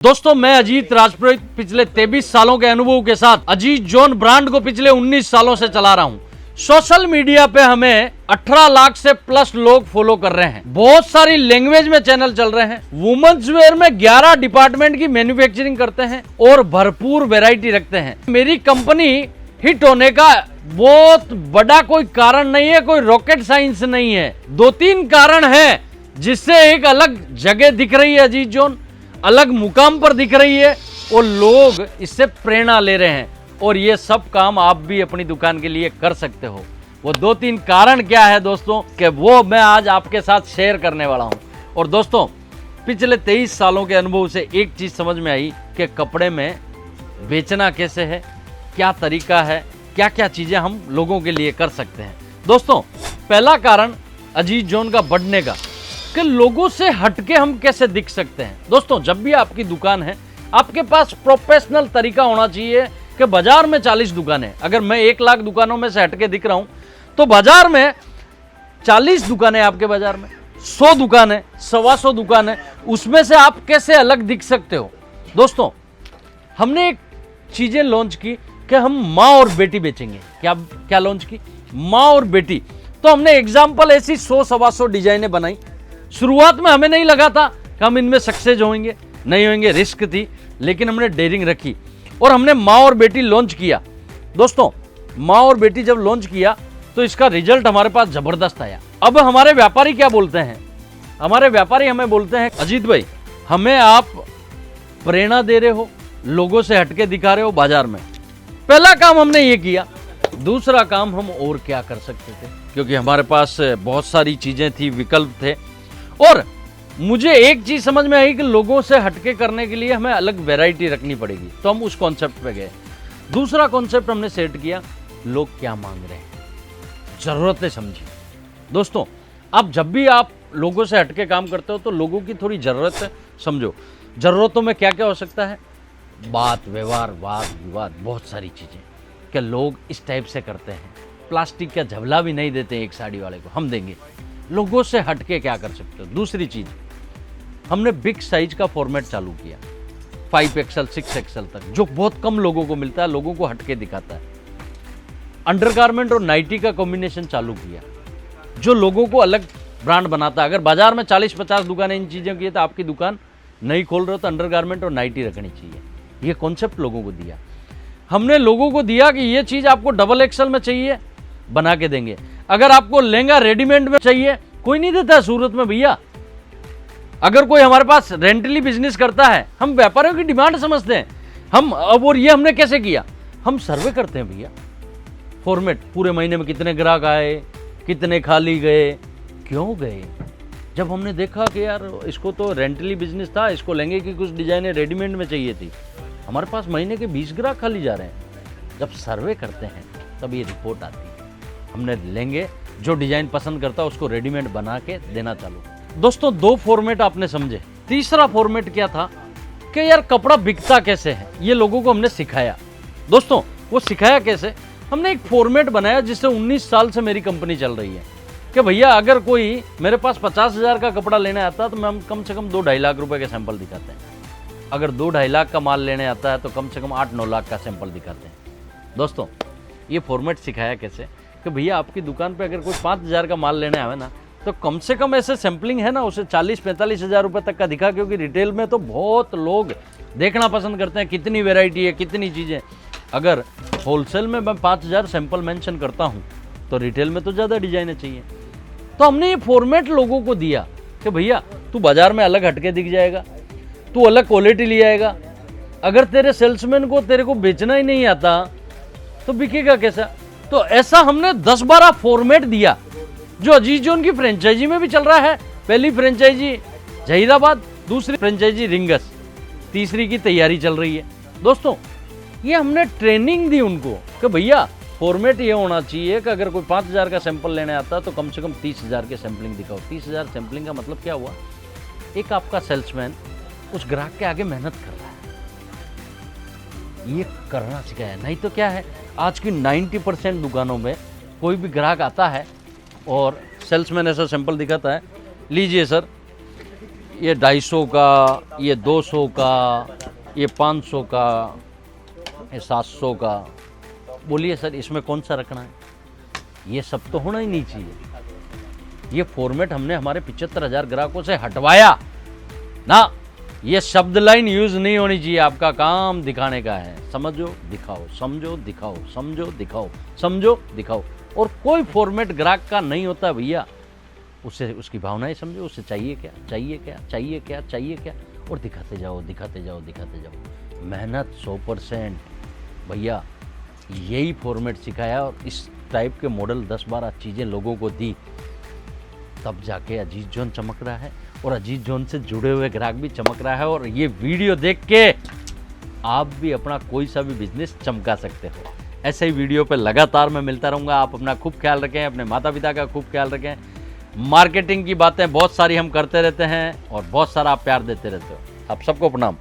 दोस्तों मैं अजीत राजपुरोहित पिछले 23 सालों के अनुभव के साथ अजीत जोन ब्रांड को पिछले 19 सालों से चला रहा हूं। सोशल मीडिया पे हमें 18 लाख से प्लस लोग फॉलो कर रहे हैं। बहुत सारी लैंग्वेज में चैनल चल रहे हैं। वुमेन्स वेयर में 11 डिपार्टमेंट की मैन्युफैक्चरिंग करते हैं और भरपूर वैरायटी रखते हैं। मेरी कंपनी हिट होने का बहुत बड़ा कोई कारण नहीं है, कोई रॉकेट साइंस नहीं है। 2-3 कारण है जिससे एक अलग जगह दिख रही है, अजीत जोन अलग मुकाम पर दिख रही है और लोग इससे प्रेरणा ले रहे हैं। और ये सब काम आप भी अपनी दुकान के लिए कर सकते हो। वो 2-3 कारण क्या है दोस्तों, कि वो मैं आज आपके साथ शेयर करने वाला हूं। और दोस्तों पिछले 23 सालों के अनुभव से एक चीज समझ में आई कि कपड़े में बेचना कैसे है, क्या तरीका है, क्या क्या चीजें हम लोगों के लिए कर सकते हैं। दोस्तों पहला कारण अजीत जोन का बढ़ने का, कि लोगों से हटके हम कैसे दिख सकते हैं। दोस्तों जब भी आपकी दुकान है, आपके पास प्रोफेशनल तरीका होना चाहिए कि बाजार में 40 दुकानें, अगर मैं 1 लाख दुकानों में से हटके दिख रहा हूं तो बाजार में 40 दुकानें, आपके बाजार में 100 दुकानें, 125 दुकानें, उसमें से आप कैसे अलग दिख सकते हो। दोस्तों हमने एक चीजें लॉन्च की कि हम माँ और बेटी बेचेंगे। क्या लॉन्च की? माँ और बेटी। तो हमने एग्जाम्पल ऐसी 100-125 डिजाइनें बनाई। शुरुआत में हमें नहीं लगा था कि हम इनमें सक्सेस होंगे, नहीं होंगे, रिस्क थी, लेकिन हमने डेयरिंग रखी और हमने माँ और बेटी लॉन्च किया। दोस्तों माँ और बेटी जब लॉन्च किया तो इसका रिजल्ट हमारे पास जबरदस्त आया। अब हमारे व्यापारी क्या बोलते हैं, हमारे व्यापारी हमें बोलते हैं, अजीत भाई हमें आप प्रेरणा दे रहे हो, लोगों से हटके दिखा रहे हो बाजार में। पहला काम हमने ये किया। दूसरा काम हम और क्या कर सकते थे, क्योंकि हमारे पास बहुत सारी चीजें थी, विकल्प थे। और मुझे एक चीज समझ में आई कि लोगों से हटके करने के लिए हमें अलग वैरायटी रखनी पड़ेगी, तो हम उस कॉन्सेप्ट पे गए। दूसरा कॉन्सेप्ट हमने सेट किया, लोग क्या मांग रहे हैं, जरूरतें समझिए। दोस्तों आप जब भी आप लोगों से हटके काम करते हो तो लोगों की थोड़ी जरूरत समझो। जरूरतों में क्या क्या हो सकता है, बात व्यवहार, वाद विवाद, बहुत सारी चीजें कि लोग इस टाइप से करते हैं। प्लास्टिक का झबला भी नहीं देते एक साड़ी वाले को, हम देंगे। लोगों से हटके क्या कर सकते हो। दूसरी चीज हमने बिग साइज का फॉर्मेट चालू किया, 5XL 6XL तक, जो बहुत कम लोगों को मिलता है, लोगों को हटके दिखाता है। अंडरगारमेंट और नाइटी का कॉम्बिनेशन चालू किया, जो लोगों को अलग ब्रांड बनाता है। अगर बाजार में 40-50 दुकानें इन चीजों की है तो आपकी दुकान नहीं खोल रहे हो तो अंडरगारमेंट और नाइटी रखनी चाहिए। ये कॉन्सेप्ट लोगों को दिया। हमने लोगों को दिया कि ये चीज आपको XXL में चाहिए, बना के देंगे। अगर आपको लहंगा रेडीमेड में चाहिए, कोई नहीं देता है सूरत में भैया। अगर कोई हमारे पास रेंटली बिजनेस करता है, हम व्यापारियों की डिमांड समझते हैं हम। अब और ये हमने कैसे किया, हम सर्वे करते हैं भैया। फॉर्मेट पूरे महीने में कितने ग्राहक आए, कितने खाली गए, क्यों गए। जब हमने देखा कि यार इसको तो रेंटली बिजनेस था, इसको लहंगे की कुछ डिजाइनें रेडीमेड में चाहिए थी, हमारे पास महीने के 20 ग्राहक खाली जा रहे हैं। जब सर्वे करते हैं तब ये रिपोर्ट आती है। हमने लेंगे, जो डिजाइन पसंद करता है उसको रेडीमेड बना के देना चालू। दोस्तों 2 फॉर्मेट आपने समझे। तीसरा फॉर्मेट क्या था कि यार कपड़ा बिकता कैसे है, ये लोगों को हमने सिखाया। दोस्तों वो सिखाया कैसे, हमने एक फॉर्मेट बनाया जिससे 19 साल से मेरी कंपनी चल रही है। कि भैया अगर कोई मेरे पास 50,000 का कपड़ा लेने आता है तो हम कम से कम 2-2.5 लाख रुपए के सैंपल दिखाते हैं। अगर 2-2.5 लाख का माल लेने आता है तो कम से कम 8-9 लाख का सैंपल दिखाते हैं। दोस्तों ये फॉर्मेट सिखाया कैसे कि भैया आपकी दुकान पे अगर कोई 5,000 का माल लेने आवे ना तो कम से कम ऐसे सैंपलिंग है ना, उसे 40-45 हज़ार रुपये तक का दिखा, क्योंकि रिटेल में तो बहुत लोग देखना पसंद करते हैं कितनी वैरायटी है, कितनी चीज़ें। अगर होलसेल में मैं 5,000 सैंपल मेंशन करता हूँ तो रिटेल में तो ज़्यादा डिजाइनें चाहिए। तो हमने ये फॉर्मेट लोगों को दिया कि भैया तू बाजार में अलग हटके दिख जाएगा, तू अलग क्वालिटी ले आएगा। अगर तेरे सेल्समैन को तेरे को बेचना ही नहीं आता तो बिकेगा कैसा। तो ऐसा हमने 10-12 फॉर्मेट दिया, जो अजीत जोन की फ्रेंचाइजी में भी चल रहा है। पहली फ्रेंचाइजी जहीराबाद, दूसरी फ्रेंचाइजी रिंगस, तीसरी की तैयारी चल रही है। दोस्तों ये हमने ट्रेनिंग दी उनको कि भैया फॉर्मेट ये होना चाहिए कि अगर कोई 5,000 का सैंपल लेने आता है तो कम से कम 30,000 के सैंपलिंग दिखाओ। 30,000 सैंपलिंग का मतलब क्या हुआ, एक आपका सेल्समैन उस ग्राहक के आगे मेहनत कर रहा है, ये करना सिखाया। नहीं तो क्या है, आज की 90% दुकानों में कोई भी ग्राहक आता है और सेल्समैन ऐसा सैंपल दिखाता है, लीजिए सर ये 250 का, ये 200 का, ये 500 का, ये 700 का। बोलिए सर इसमें कौन सा रखना है? ये सब तो होना ही नहीं चाहिए। ये फॉर्मेट हमने हमारे 75,000 ग्राहकों से हटवाया ना। ये शब्द लाइन यूज नहीं होनी चाहिए। आपका काम दिखाने का है। समझो दिखाओ, समझो दिखाओ, समझो दिखाओ, समझो दिखाओ। और कोई फॉर्मेट ग्राहक का नहीं होता भैया। उसे उसकी भावनाएं समझो, उसे चाहिए क्या, चाहिए क्या, चाहिए क्या, चाहिए क्या, और दिखाते जाओ, दिखाते जाओ, दिखाते जाओ। मेहनत 100% भैया, यही फॉर्मेट सिखाया और इस टाइप के मॉडल 10-12 चीज़ें लोगों को दी, तब जाके अजीज जोन चमक रहा है और अजीज जोन से जुड़े हुए ग्राहक भी चमक रहा है। और ये वीडियो देख के आप भी अपना कोई सा भी बिजनेस चमका सकते हो। ऐसे ही वीडियो पे लगातार मैं मिलता रहूँगा। आप अपना खूब ख्याल रखें, अपने माता पिता का खूब ख्याल रखें। मार्केटिंग की बातें बहुत सारी हम करते रहते हैं और बहुत सारा आप प्यार देते रहते हो। आप सबको प्रणाम।